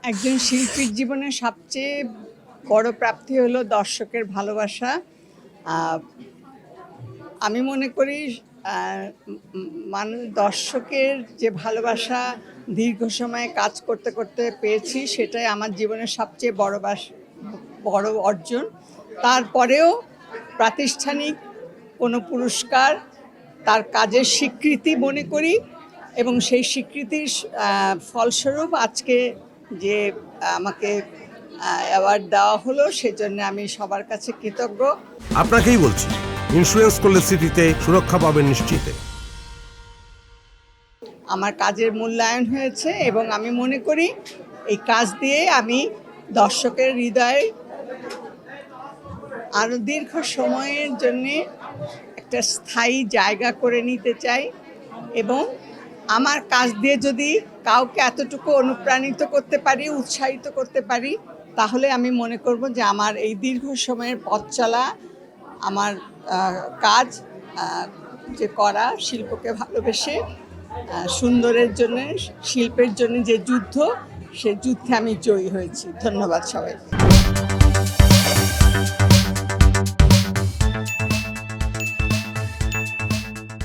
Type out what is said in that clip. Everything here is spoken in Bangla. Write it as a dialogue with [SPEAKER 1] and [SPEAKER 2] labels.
[SPEAKER 1] একজন শিল্পীর জীবনে সবচেয়ে বড় প্রাপ্তি হলো দর্শকের ভালোবাসা। আহ, আমি মনে করি দর্শকের যে ভালোবাসা দীর্ঘ সময় কাজ করতে করতে পেয়েছি, সেটাই আমার জীবনের সবচেয়ে বড় অর্জন। তারপরেও প্রাতিষ্ঠানিক কোনো পুরস্কার তার কাজের স্বীকৃতি মনে করি, এবং সেই স্বীকৃতির ফলস্বরূপ আজকে যে আমাকে অ্যাওয়ার্ড দেওয়া হলো, সেজন্য আমি সবার কাছে কৃতজ্ঞ।
[SPEAKER 2] আপনাকেই বলছি, ইন্স্যুরেন্স করলে স্মৃতিতে সুরক্ষা পাবেন নিশ্চিতে।
[SPEAKER 1] আমার কাজের মূল্যায়ন হয়েছে এবং আমি মনে করি এই কাজ দিয়ে আমি দর্শকের হৃদয়ে আরও দীর্ঘ সময়ের জন্যে একটা স্থায়ী জায়গা করে নিতে চাই, এবং আমার কাজ দিয়ে যদি কাউকে এতটুকু অনুপ্রাণিত করতে পারি, উৎসাহিত করতে পারি, তাহলে আমি মনে করব যে আমার এই দীর্ঘ সময়ের পথ চলা, আমার কাজ যে করা, শিল্পকে ভালোবেসে সুন্দরের জন্য, শিল্পের জন্য যে যুদ্ধ, সেই যুদ্ধে আমি জয়ী হয়েছি। ধন্যবাদ সবাই।